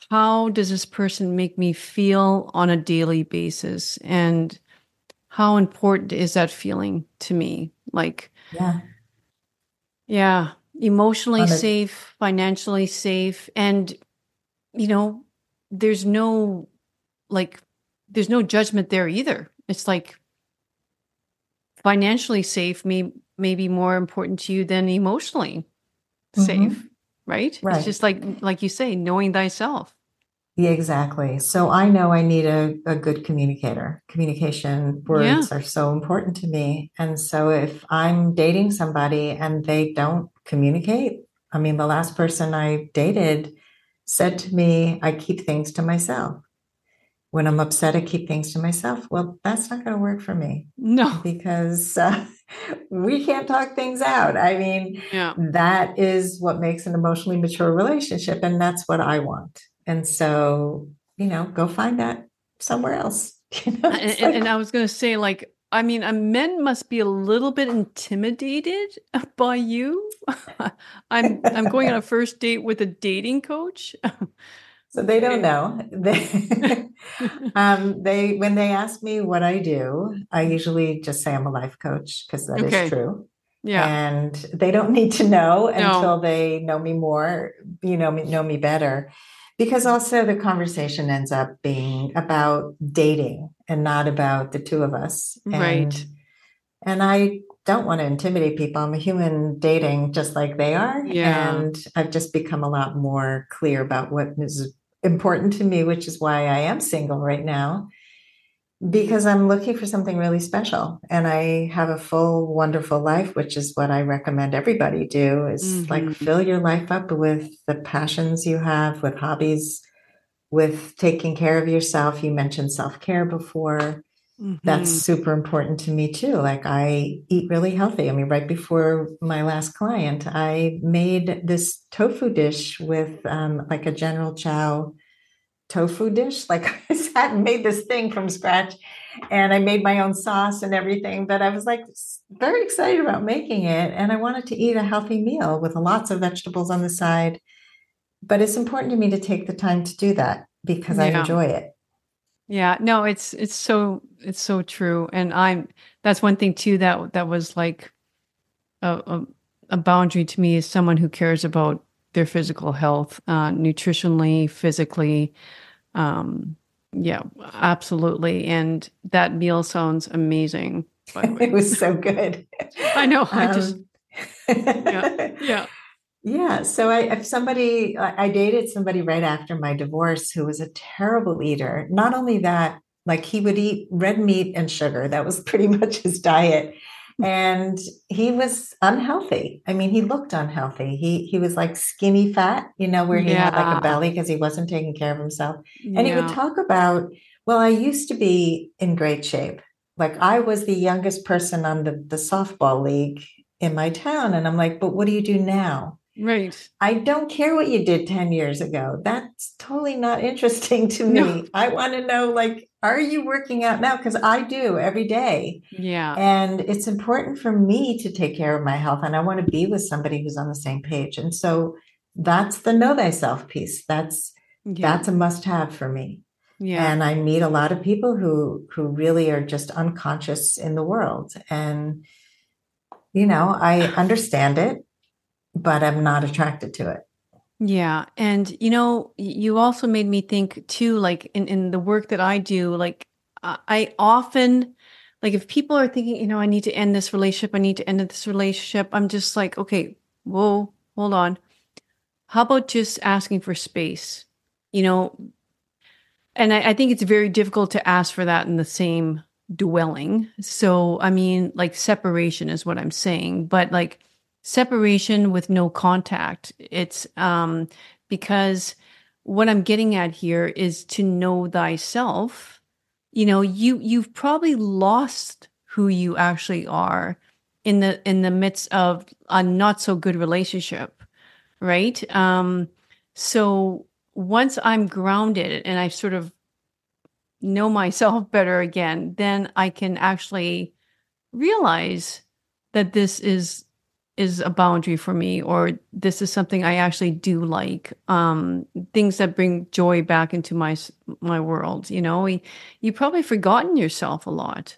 how does this person make me feel on a daily basis, and how important is that feeling to me? Like, Yeah. yeah, emotionally On a safe, financially safe, and you know, there's no like there's no judgment there either. It's like financially safe may be more important to you than emotionally safe, Mhm. right? It's Right. just like you say, knowing thyself. Yeah, exactly. So I know I need a good communicator. Communication Yeah, words are so important to me. And so if I'm dating somebody and they don't communicate, I mean, the last person I dated said to me, I keep things to myself. When I'm upset, I keep things to myself. Well, that's not going to work for me no, because we can't talk things out. I mean, yeah, that is what makes an emotionally mature relationship, and that's what I want. And so, go find that somewhere else. and, It's and like, I was gonna say, like, I mean, men must be a little bit intimidated by you. I'm going on a first date with a dating coach. so they don't Okay. know. They when they ask me what I do, I usually just say I'm a life coach because that is Okay. true. Yeah. And they don't need to know No. until they know me more, know me better. Because also the conversation ends up being about dating and not about the two of us. And Right. I don't want to intimidate people. I'm a human dating just like they are. Yeah. And I've just become a lot more clear about what is important to me, which is why I am single right now, because I'm looking for something really special. And I have a full, wonderful life, which is what I recommend everybody do is like Hmm. fill your life up with the passions you have, with hobbies, with taking care of yourself. You mentioned self-care before. That's Hmm. super important to me too. Like I eat really healthy. I mean, right before my last client, I made this tofu dish with like a General Chow tofu dish. Like I sat and made this thing from scratch and I made my own sauce and everything. But I was like very excited about making it. And I wanted to eat a healthy meal with lots of vegetables on the side. But it's important to me to take the time to do that because I Yeah. enjoy it. Yeah. No, it's so true. And that's one thing too that was like a, a, a boundary to me is someone who cares about their physical health, nutritionally, physically. Um, yeah, absolutely. And that meal sounds amazing, by the It way. was so good. I know. Um, Yeah, yeah, yeah. So I dated somebody right after my divorce who was a terrible eater. Not only that, like he would eat red meat and sugar. That was pretty much his diet. And he was unhealthy. I mean, he looked unhealthy. He was like skinny fat, where he had like a yeah, belly because he wasn't taking care of himself. And he would yeah. talk about, well, I used to be in great shape. Like I was the youngest person on the softball league in my town. And I'm like, but what do you do now? Right. I don't care what you did 10 years ago. That's totally not interesting to No. me. I want to know, like, are you working out now? Because I do every day. Yeah, And it's important for me to take care of my health. And I want to be with somebody who's on the same page. And so that's the know thyself piece. yeah, That's a must have for me. yeah, And I meet a lot of people who really are just unconscious in the world. And, I understand it, but I'm not attracted to it. yeah. And you also made me think too, like in the work that I do, like I often, like if people are thinking, I need to end this relationship, I need to end this relationship, I'm just like, okay, whoa, hold on. How about just asking for space? You know, and I think it's very difficult to ask for that in the same dwelling. So, I mean, like separation is what I'm saying, but like separation with no contact. It's because what I'm getting at here is to know thyself. You've probably lost who you actually are in the midst of a not so good relationship, right? So once I'm grounded and I sort of know myself better again, then I can actually realize that this is a boundary for me, or this is something I actually do like. Things that bring joy back into my world. You probably forgotten yourself a lot.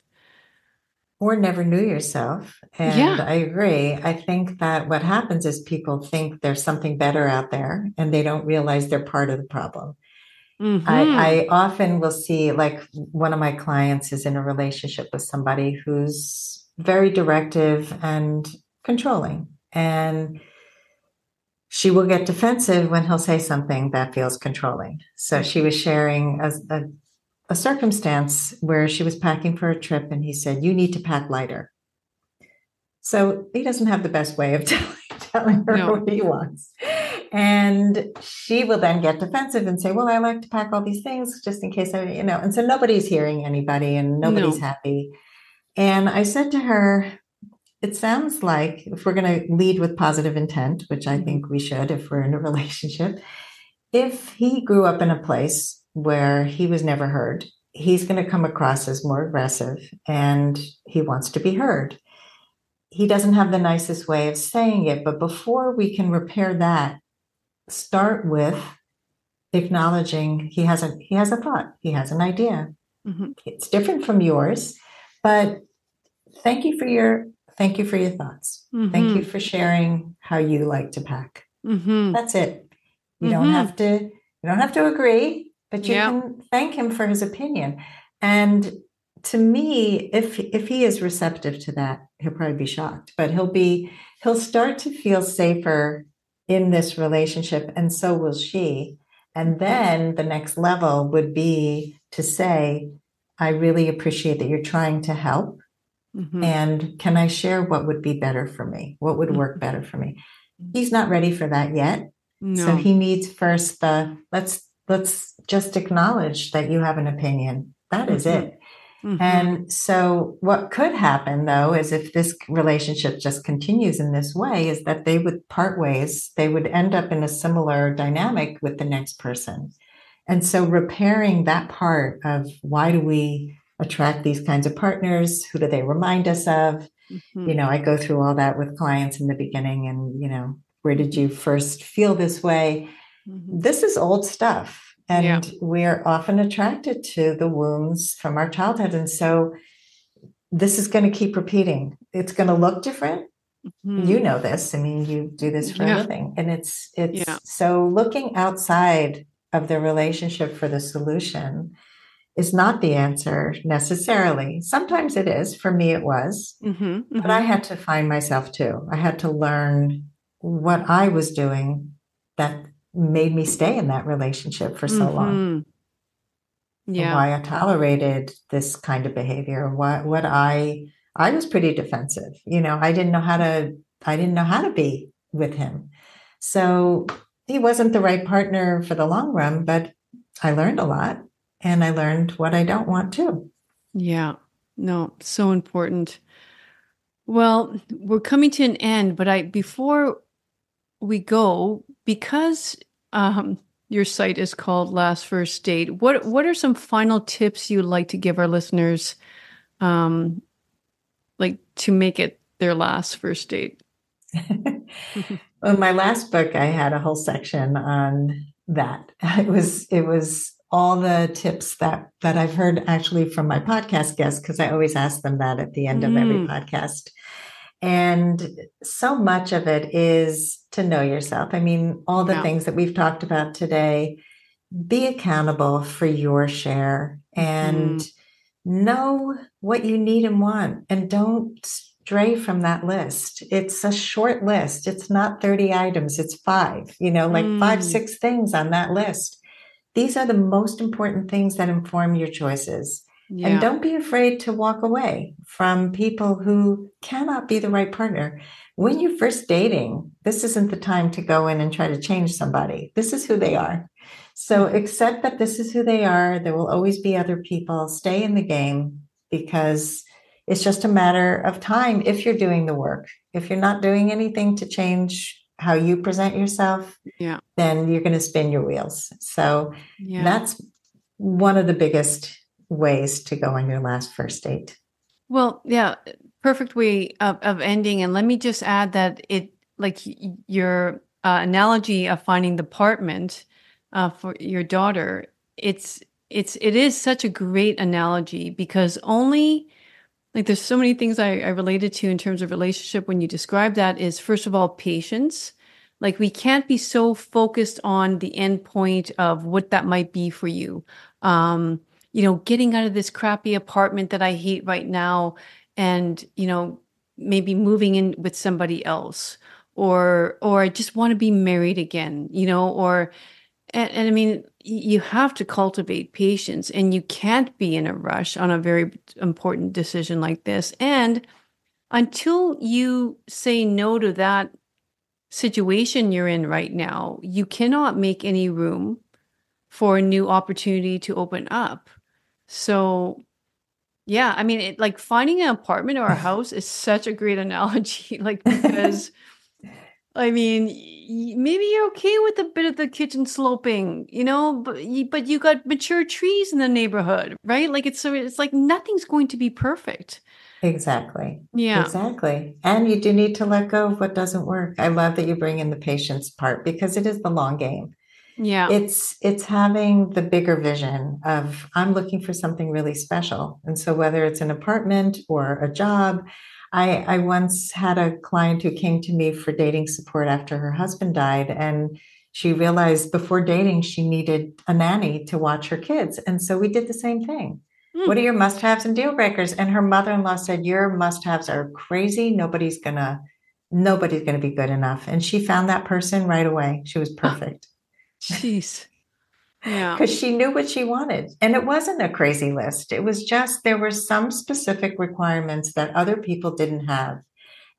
Or never knew yourself. And Yeah. I agree. I think that what happens is people think there's something better out there and they don't realize they're part of the problem. Mm-hmm. I often will see, like, one of my clients is in a relationship with somebody who's very directive and controlling. And she will get defensive when he'll say something that feels controlling. So she was sharing a circumstance where she was packing for a trip and he said, "You need to pack lighter." So he doesn't have the best way of telling her No. what he wants. And she will then get defensive and say, "Well, I like to pack all these things just in case and so nobody's hearing anybody and nobody's No. happy. And I said to her, it sounds like if we're going to lead with positive intent, which I Hmm. think we should if we're in a relationship, if he grew up in a place where he was never heard, he's going to come across as more aggressive and he wants to be heard. He doesn't have the nicest way of saying it, but before we can repair that, start with acknowledging he has a thought, he has an idea. Hmm. It's different from yours, but thank you for your thank you for your thoughts. Thank you Hmm. for sharing how you like to pack. Hmm. That's it. You don't Hmm. have to you don't have to agree, but you Yeah. can thank him for his opinion. And to me, if he is receptive to that, he'll probably be shocked, but he'll start to feel safer in this relationship, and so will she. And then the next level would be to say, I really appreciate that you're trying to help. Hmm. And can I share what would be better for me? What would work better for me? He's not ready for that yet. So No. he needs first let's just acknowledge that you have an opinion. That is Hmm. it. Mm-hmm. And so what could happen though is if this relationship just continues in this way is that they would part ways. They would end up in a similar dynamic with the next person. And so repairing that part of why do we attract these kinds of partners? Who do they remind us of? Mm-hmm. I go through all that with clients in the beginning and, where did Mm-hmm. you first feel this way? Mm-hmm. This is old stuff. Yeah. And we're often attracted to the wounds from our childhood. And so this is going to keep repeating. It's going to look different. You Mm-hmm. know this. I mean, you do this for a Yeah. living. And Yeah. it's so looking outside of the relationship for the solution is not the answer necessarily. Sometimes it is. For me, it was. Mm-hmm. But I Mm-hmm. had to find myself too. I had to learn what I was doing that made me stay in that relationship for so long, Mm-hmm. and Yeah. why I tolerated this kind of behavior. What I was pretty defensive. I didn't know how to be with him. So he wasn't the right partner for the long run, but I learned a lot and I learned what I don't want to. Yeah. No, so important. Well, we're coming to an end, but before we go, because your site is called Last First Date, what are some final tips you'd like to give our listeners, um, like to make it their last first date? In my last book, I had a whole section on that. It was all the tips that I've heard actually from my podcast guests, because I always ask them that at the end of every Mm, podcast. And so much of it is to know yourself. I mean, all the yeah. things that we've talked about today, be accountable for your share and Hmm. know what you need and want, and don't stray from that list. It's a short list. It's not 30 items, it's five, like five, Mm, 6 things on that list. These are the most important things that inform your choices. And yeah. don't be afraid to walk away from people who cannot be the right partner. When you're first dating, this isn't the time to go in and try to change somebody. This is who they are. So Mhm. accept that this is who they are. There will always be other people. Stay in the game because it's just a matter of time if you're doing the work. If you're not doing anything to change how you present yourself, Yeah. then you're going to spin your wheels. So Yeah. that's one of the biggest ways to go on your last first date. Well, yeah, perfect way of ending. And let me just add that your analogy of finding the apartment for your daughter, it is such a great analogy because only like there's so many things I related to in terms of relationship when you describe that is first of all patience. Like we can't be so focused on the end point of what that might be for you. Um, getting out of this crappy apartment that I hate right now and, maybe moving in with somebody else or I just want to be married again, and I mean, you have to cultivate patience and you can't be in a rush on a very important decision like this. And until you say no to that situation you're in right now, you cannot make any room for a new opportunity to open up. So, yeah, I mean, like finding an apartment or a house is such a great analogy, like because I mean, maybe you're okay with a bit of the kitchen sloping, but you got mature trees in the neighborhood, right? Like it's like nothing's going to be perfect. Exactly. Yeah. Exactly. And you do need to let go of what doesn't work. I love that you bring in the patience part because it is the long game. Yeah. It's having the bigger vision of I'm looking for something really special. And so whether it's an apartment or a job, I once had a client who came to me for dating support after her husband died, and she realized before dating she needed a nanny to watch her kids. And so we did the same thing. What are Mm. your must-haves and deal breakers? And her mother-in-law said, your must-haves are crazy. Nobody's gonna be good enough. And she found that person right away. She was perfect Jeez. Yeah. because she knew what she wanted. And it wasn't a crazy list. It was just there were some specific requirements that other people didn't have.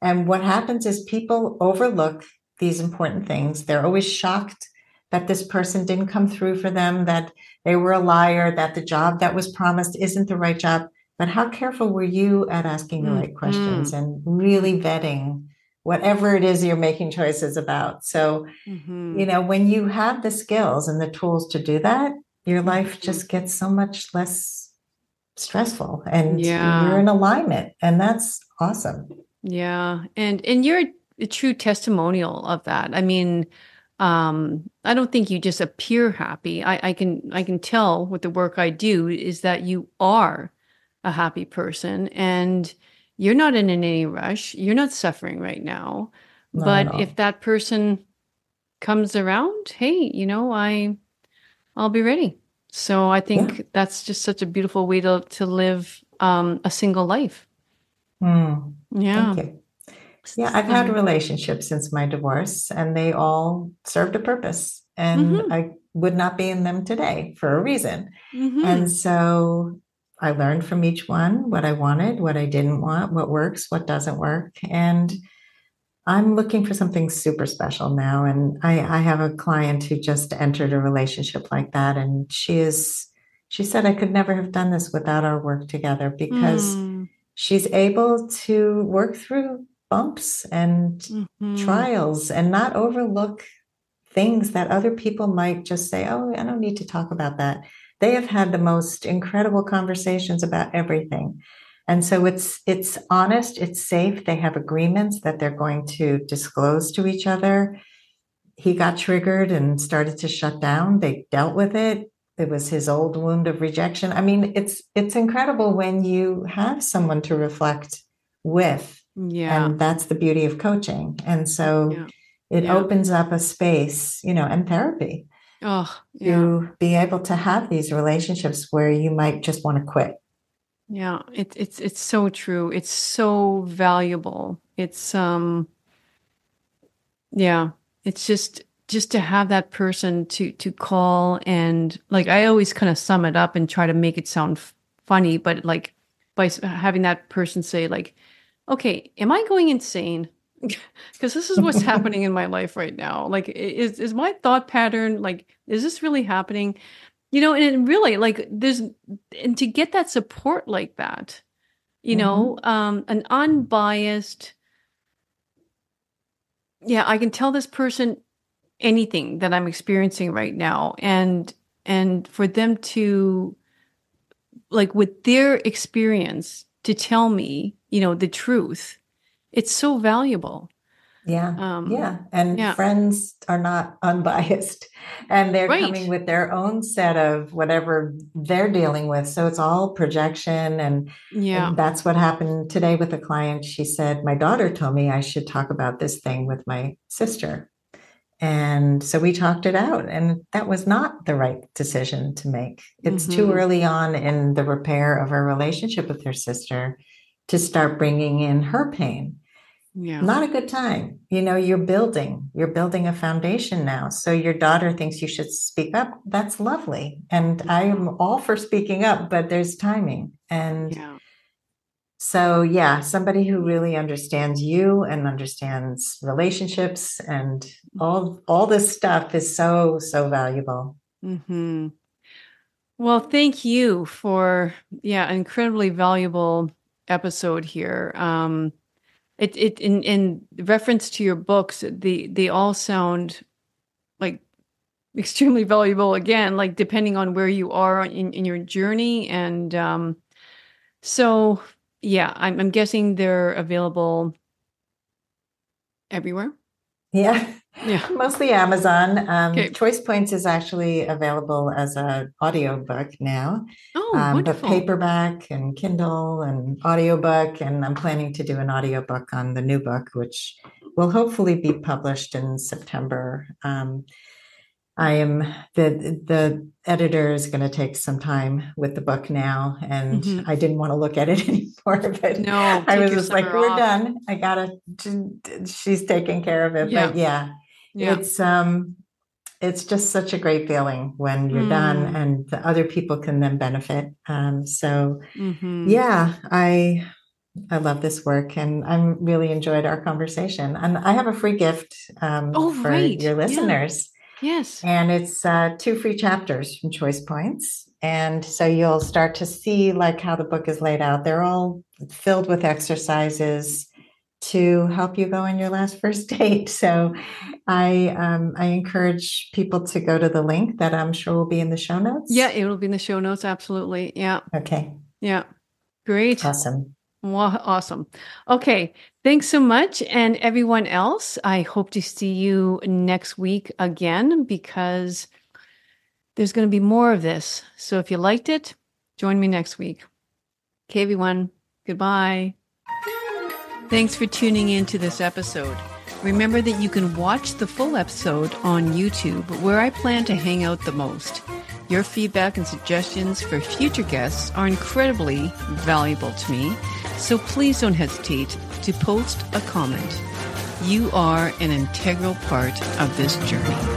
And what happens is people overlook these important things. They're always shocked that this person didn't come through for them, that they were a liar, that the job that was promised isn't the right job. but how careful were you at asking the right questions Mm-hmm. and really vetting whatever it is you're making choices about? So, Mm-hmm. when you have the skills and the tools to do that, your life Mm-hmm. just gets so much less stressful and you're Yeah. in alignment. And that's awesome. Yeah. And you're a true testimonial of that. I mean, I don't think you just appear happy. I can tell with the work I do is that you are a happy person and you're not in any rush. You're not suffering right now. Not at But if all. that person comes around, hey, I'll be ready. So I Yeah. think that's just such a beautiful way to live a single life. Mm, thank Yeah. you. Yeah, I've had So, relationships since my divorce, and they all served a purpose. And hmm I would not be in them today for a reason. And hmm so I learned from each one what I wanted, what I didn't want, what works, what doesn't work. And I'm looking for something super special now. And I have a client who just entered a relationship like that. And she said, I could never have done this without our work together because hmm she's able to work through bumps and hmm trials and not overlook things that other people might just say, oh, I don't need to talk about that. They have had the most incredible conversations about everything. And so it's honest, it's safe. They have agreements that they're going to disclose to each other. He got triggered and started to shut down. They dealt with it. It was his old wound of rejection. I mean, it's incredible when you have someone to reflect with, Yeah. and that's the beauty of coaching. And so Yeah. it Yeah. opens up a space, and therapy Oh, yeah. to be able to have these relationships where you might just want to quit. Yeah. It's so true. It's so valuable. Yeah. It's just to have that person to call and like I always kind of sum it up and try to make it sound funny, but like having that person say like, "Okay, am I going insane?" Because this is what's happening in my life right now. Like, is my thought pattern like, is this really happening? And really like and to get that support like that, Mhm. an unbiased, yeah, I can tell this person anything that I'm experiencing right now and for them to like with their experience to tell me, the truth, it's so valuable. Yeah, Um yeah. And yeah, friends are not unbiased and they're coming right. with their own set of whatever they're dealing with. So it's all projection. And Yeah. that's what happened today with a client. She said, my daughter told me I should talk about this thing with my sister. And so we talked it out, and that was not the right decision to make. It's too Mm-hmm. early on in the repair of her relationship with her sister to start bringing in her pain. Yeah. Not a good time. You're building a foundation now. So your daughter thinks you should speak up. That's lovely. And I am all for speaking up, but there's timing. And Yeah. so, yeah, somebody who really understands you and understands relationships and all this stuff is so, so valuable. Mm-hmm. Well, thank you for yeah, an incredibly valuable episode here. It in reference to your books, they all sound like extremely valuable again, like depending on where you are in your journey. And so yeah, I'm guessing they're available everywhere. Yeah, Yeah. mostly Amazon. Okay. Choice Points is actually available as an audiobook now, Oh, but wonderful. paperback and Kindle and audiobook. And I'm planning to do an audiobook on the new book, which will hopefully be published in September. I am the editor is going to take some time with the book now, and Hmm. I didn't want to look at it anymore. But No, I take was your just like, summer "We're off. done. I gotta." She's taking care of it. Yeah. But yeah, Yeah. it's just such a great feeling when you're done, Mm. and the other people can then benefit. So Hmm. yeah, I love this work, and I'm really enjoyed our conversation. And I have a free gift Oh, for right. your Yeah. listeners. Yes. And it's two free chapters from Choice Points. And so you'll start to see like how the book is laid out. They're all filled with exercises to help you go on your last first date. So I encourage people to go to the link that I'm sure will be in the show notes. Yeah, it will be in the show notes. Absolutely. Yeah. Okay. Yeah. Great. Awesome. Well, awesome. Okay. Thanks so much. And everyone else, I hope to see you next week again, because there's going to be more of this. So if you liked it, join me next week. Okay, everyone. Goodbye. Thanks for tuning in to this episode. Remember that you can watch the full episode on YouTube, where I plan to hang out the most. Your feedback and suggestions for future guests are incredibly valuable to me, so please don't hesitate to post a comment. You are an integral part of this journey.